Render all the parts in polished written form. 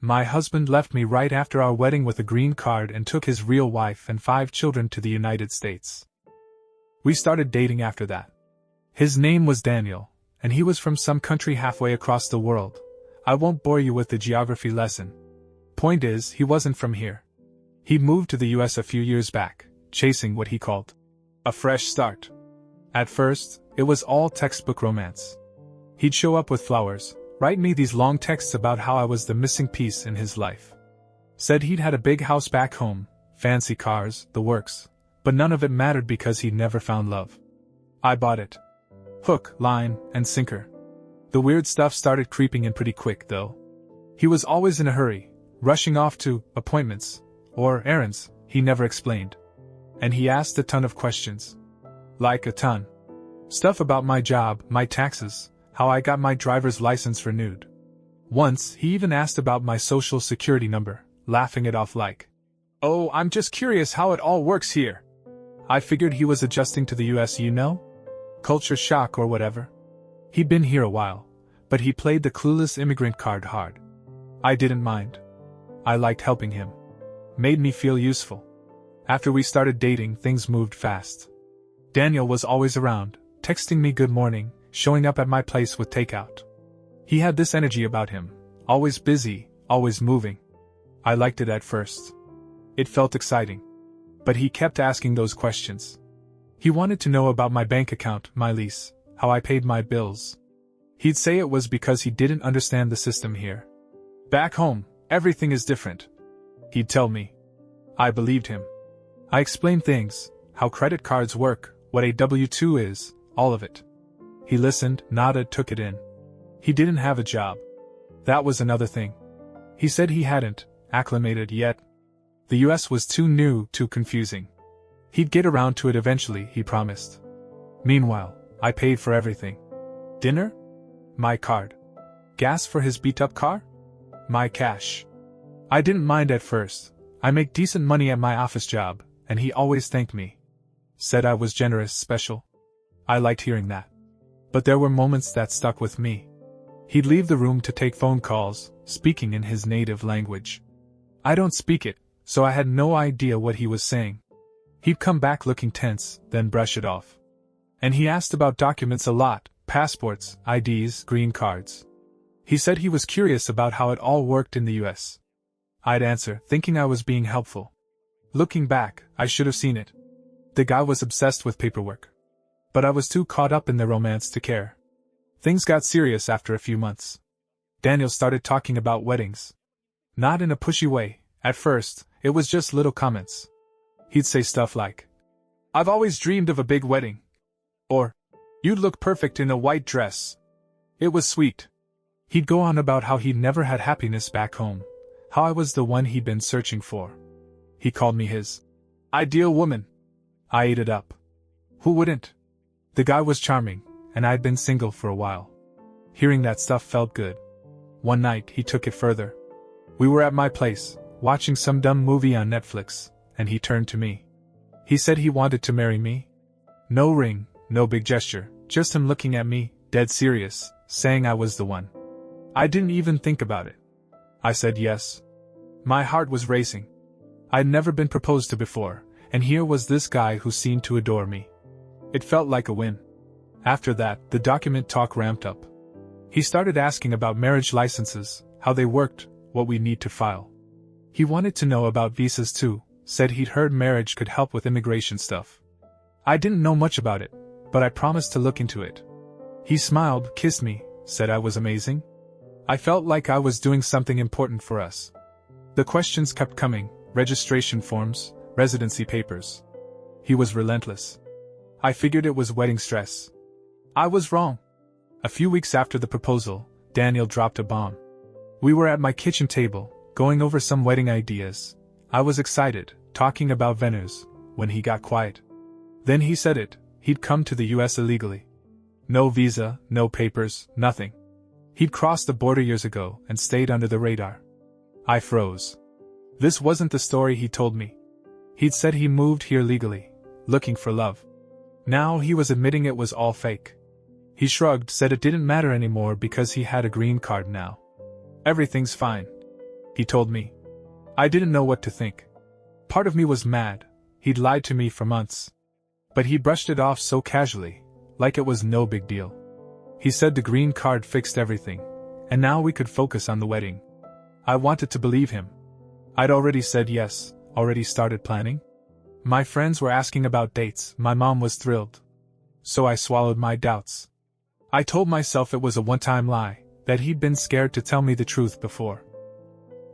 My husband left me right after our wedding with a green card and took his real wife and 5 children to the United States. We started dating after that. His name was Daniel, and he was from some country halfway across the world. I won't bore you with the geography lesson. Point is, he wasn't from here. He moved to the US a few years back, chasing what he called a fresh start. At first, it was all textbook romance. He'd show up with flowers, write me these long texts about how I was the missing piece in his life. Said he'd had a big house back home, fancy cars, the works, but none of it mattered because he'd never found love. I bought it. Hook, line, and sinker. The weird stuff started creeping in pretty quick, though. He was always in a hurry, rushing off to appointments, or errands, he never explained. And he asked a ton of questions. Like a ton. Stuff about my job, my taxes, how I got my driver's license renewed. Once, he even asked about my social security number, laughing it off like, "Oh, I'm just curious how it all works here." I figured he was adjusting to the US, culture shock or whatever. He'd been here a while, but he played the clueless immigrant card hard. I didn't mind. I liked helping him. Made me feel useful. After we started dating, things moved fast. Daniel was always around, texting me good morning, showing up at my place with takeout. He had this energy about him, always busy, always moving. I liked it at first. It felt exciting. But he kept asking those questions. He wanted to know about my bank account, my lease, how I paid my bills. He'd say it was because he didn't understand the system here. Back home, everything is different. He'd tell me. I believed him. I explained things, how credit cards work, what a W-2 is, all of it. He listened, nodded, took it in. He didn't have a job. That was another thing. He said he hadn't acclimated yet. The US was too new, too confusing. He'd get around to it eventually, he promised. Meanwhile, I paid for everything. Dinner? My card. Gas for his beat-up car? My cash. I didn't mind at first. I make decent money at my office job, and he always thanked me. Said I was generous, special. I liked hearing that. But there were moments that stuck with me. He'd leave the room to take phone calls, speaking in his native language. I don't speak it, so I had no idea what he was saying. He'd come back looking tense, then brush it off. And he asked about documents a lot, passports, IDs, green cards. He said he was curious about how it all worked in the US. I'd answer, thinking I was being helpful. Looking back, I should have seen it. The guy was obsessed with paperwork. But I was too caught up in the romance to care. Things got serious after a few months. Daniel started talking about weddings. Not in a pushy way. At first, it was just little comments. He'd say stuff like, "I've always dreamed of a big wedding." Or, "You'd look perfect in a white dress." It was sweet. He'd go on about how he'd never had happiness back home, how I was the one he'd been searching for. He called me his ideal woman. I ate it up. Who wouldn't? The guy was charming, and I'd been single for a while. Hearing that stuff felt good. One night, he took it further. We were at my place, watching some dumb movie on Netflix, and he turned to me. He said he wanted to marry me. No ring, no big gesture, just him looking at me, dead serious, saying I was the one. I didn't even think about it. I said yes. My heart was racing. I'd never been proposed to before, and here was this guy who seemed to adore me. It felt like a win. After that, the document talk ramped up. He started asking about marriage licenses, how they worked, what we need to file. He wanted to know about visas too, said he'd heard marriage could help with immigration stuff. I didn't know much about it, but I promised to look into it. He smiled, kissed me, said I was amazing. I felt like I was doing something important for us. The questions kept coming, registration forms, residency papers. He was relentless. I figured it was wedding stress. I was wrong. A few weeks after the proposal, Daniel dropped a bomb. We were at my kitchen table, going over some wedding ideas. I was excited, talking about venues, when he got quiet. Then he said it, he'd come to the US illegally. No visa, no papers, nothing. He'd crossed the border years ago and stayed under the radar. I froze. This wasn't the story he told me. He'd said he moved here legally, looking for love. Now he was admitting it was all fake. He shrugged, said it didn't matter anymore because he had a green card now. Everything's fine. he told me. I didn't know what to think. Part of me was mad. He'd lied to me for months. But he brushed it off so casually, like it was no big deal. He said the green card fixed everything, and now we could focus on the wedding. I wanted to believe him. I'd already said yes, already started planning. My friends were asking about dates, my mom was thrilled. So I swallowed my doubts. I told myself it was a one-time lie, that he'd been scared to tell me the truth before.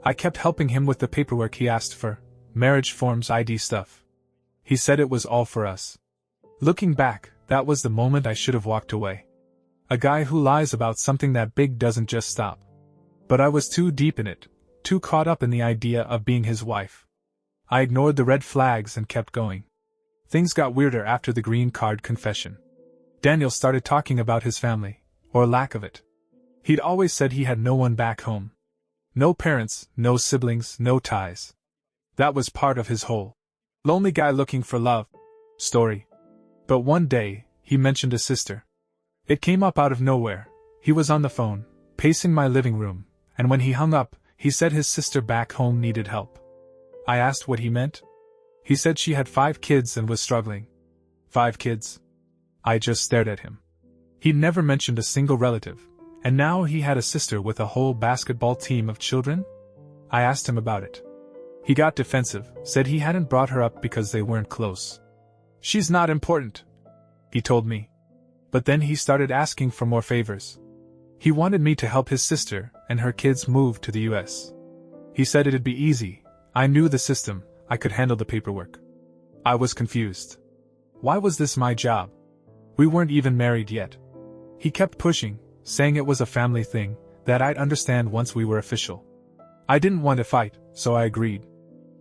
I kept helping him with the paperwork he asked for, marriage forms, ID stuff. He said it was all for us. Looking back, that was the moment I should have walked away. A guy who lies about something that big doesn't just stop. But I was too deep in it, too caught up in the idea of being his wife. I ignored the red flags and kept going. Things got weirder after the green card confession. Daniel started talking about his family, or lack of it. He'd always said he had no one back home. No parents, no siblings, no ties. That was part of his whole lonely guy looking for love story. But one day, he mentioned a sister. It came up out of nowhere. He was on the phone, pacing my living room, and when he hung up, he said his sister back home needed help. I asked what he meant. He said she had 5 kids and was struggling. 5 kids? I just stared at him. He'd never mentioned a single relative, and now he had a sister with a whole basketball team of children? I asked him about it. He got defensive, said he hadn't brought her up because they weren't close. She's not important, he told me. But then he started asking for more favors. He wanted me to help his sister and her kids move to the US. He said it'd be easy. I knew the system, I could handle the paperwork. I was confused. Why was this my job? We weren't even married yet. He kept pushing, saying it was a family thing, that I'd understand once we were official. I didn't want to fight, so I agreed.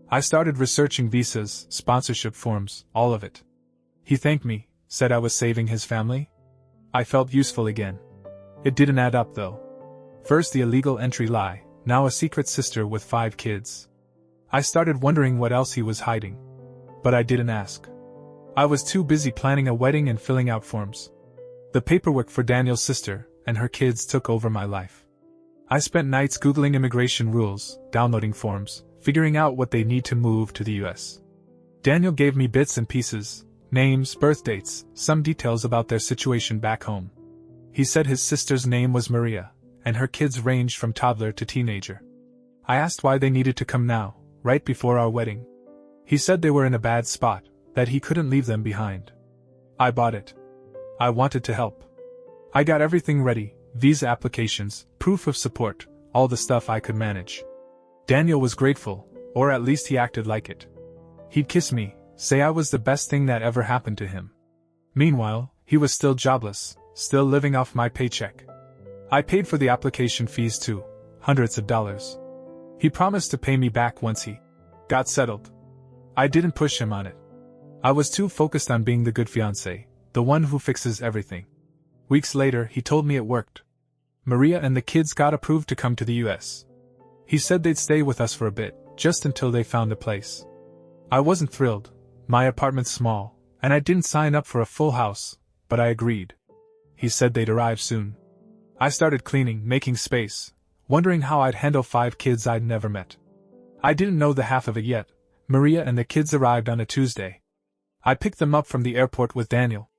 I started researching visas, sponsorship forms, all of it. He thanked me, said I was saving his family. I felt useful again. It didn't add up though. First the illegal entry lie, now a secret sister with 5 kids. I started wondering what else he was hiding. But I didn't ask. I was too busy planning a wedding and filling out forms. The paperwork for Daniel's sister and her kids took over my life. I spent nights Googling immigration rules, downloading forms, figuring out what they need to move to the US. Daniel gave me bits and pieces, names, birth dates, some details about their situation back home. He said his sister's name was Maria, and her kids ranged from toddler to teenager. I asked why they needed to come now, right before our wedding. He said they were in a bad spot, that he couldn't leave them behind. I bought it. I wanted to help. I got everything ready, visa applications, proof of support, all the stuff I could manage. Daniel was grateful, or at least he acted like it. He'd kiss me, say I was the best thing that ever happened to him. Meanwhile, he was still jobless, still living off my paycheck. I paid for the application fees too, hundreds of dollars. He promised to pay me back once he got settled. I didn't push him on it. I was too focused on being the good fiancé, the one who fixes everything. Weeks later, he told me it worked. Maria and the kids got approved to come to the US. He said they'd stay with us for a bit, just until they found a place. I wasn't thrilled. My apartment's small, and I didn't sign up for a full house, but I agreed. He said they'd arrive soon. I started cleaning, making space, wondering how I'd handle 5 kids I'd never met. I didn't know the half of it yet. Maria and the kids arrived on a Tuesday. I picked them up from the airport with Daniel.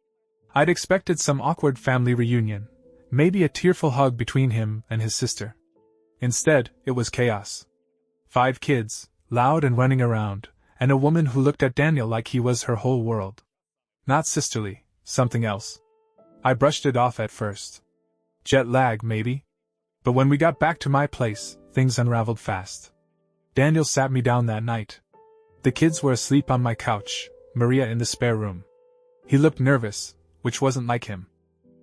I'd expected some awkward family reunion, maybe a tearful hug between him and his sister. Instead, it was chaos. 5 kids, loud and running around, and a woman who looked at Daniel like he was her whole world. Not sisterly, something else. I brushed it off at first. Jet lag, maybe? But when we got back to my place, things unraveled fast. Daniel sat me down that night. The kids were asleep on my couch, Maria in the spare room. He looked nervous, which wasn't like him.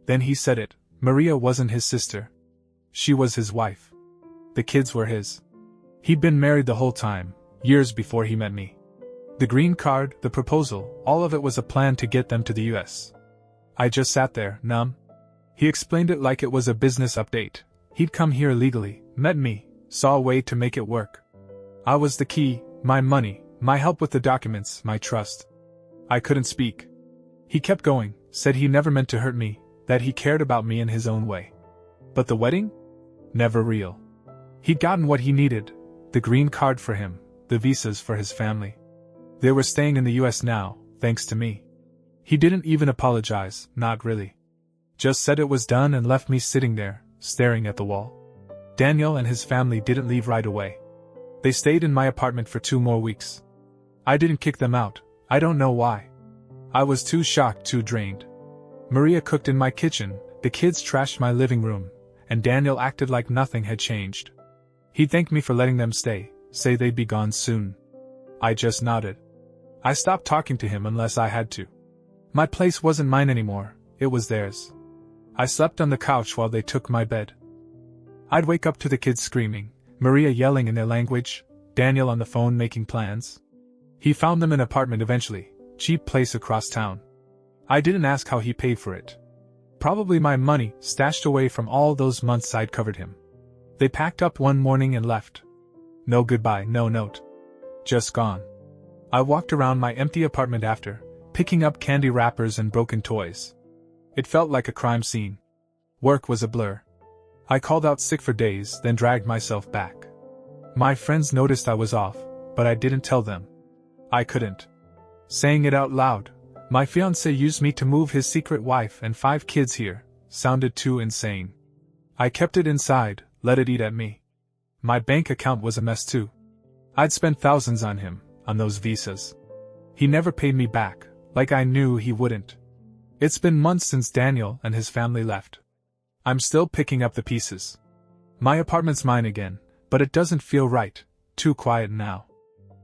Then he said it, Maria wasn't his sister. She was his wife. The kids were his. He'd been married the whole time, years before he met me. The green card, the proposal, all of it was a plan to get them to the US. I just sat there, numb. He explained it like it was a business update. He'd come here legally, met me, saw a way to make it work. I was the key, my money, my help with the documents, my trust. I couldn't speak. He kept going, said he never meant to hurt me, that he cared about me in his own way. But the wedding? Never real. He'd gotten what he needed, The green card for him, the visas for his family. They were staying in the US now, thanks to me. He didn't even apologize, not really. Just said it was done and left me sitting there, staring at the wall. Daniel and his family didn't leave right away. They stayed in my apartment for 2 more weeks. I didn't kick them out, I don't know why. I was too shocked, too drained. Maria cooked in my kitchen, the kids trashed my living room, and Daniel acted like nothing had changed. He thanked me for letting them stay, say they'd be gone soon. I just nodded. I stopped talking to him unless I had to. My place wasn't mine anymore, it was theirs. I slept on the couch while they took my bed. I'd wake up to the kids screaming, Maria yelling in their language, Daniel on the phone making plans. He found them an apartment eventually, cheap place across town. I didn't ask how he paid for it. Probably my money, stashed away from all those months I'd covered him. They packed up one morning and left. No goodbye, no note. Just gone. I walked around my empty apartment after, picking up candy wrappers and broken toys. It felt like a crime scene. Work was a blur. I called out sick for days, then dragged myself back. My friends noticed I was off, but I didn't tell them. I couldn't. Saying it out loud, my fiancé used me to move his secret wife and 5 kids here, sounded too insane. I kept it inside, let it eat at me. My bank account was a mess too. I'd spent thousands on him, on those visas. He never paid me back, like I knew he wouldn't. It's been months since Daniel and his family left. I'm still picking up the pieces. My apartment's mine again, but it doesn't feel right, too quiet now.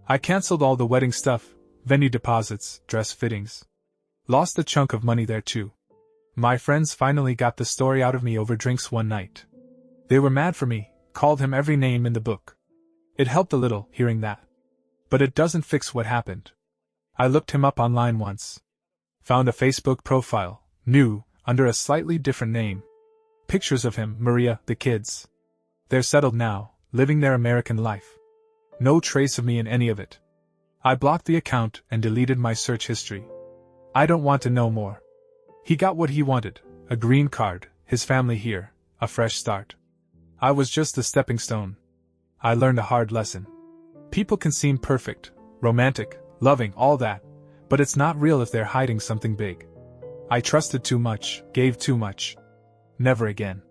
I cancelled all the wedding stuff, venue deposits, dress fittings. Lost a chunk of money there too. My friends finally got the story out of me over drinks one night. They were mad for me, called him every name in the book. It helped a little, hearing that. But it doesn't fix what happened. I looked him up online once. Found a Facebook profile, new, under a slightly different name. Pictures of him, Maria, the kids. They're settled now, living their American life. No trace of me in any of it. I blocked the account and deleted my search history. I don't want to know more. He got what he wanted, a green card, his family here, a fresh start. I was just a stepping stone. I learned a hard lesson. People can seem perfect, romantic, loving, all that, but it's not real if they're hiding something big. I trusted too much, gave too much. Never again.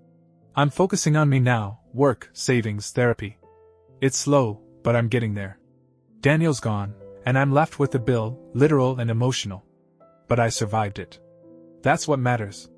I'm focusing on me now, work, savings, therapy. It's slow, but I'm getting there. Daniel's gone, and I'm left with the bill, literal and emotional. But I survived it. That's what matters.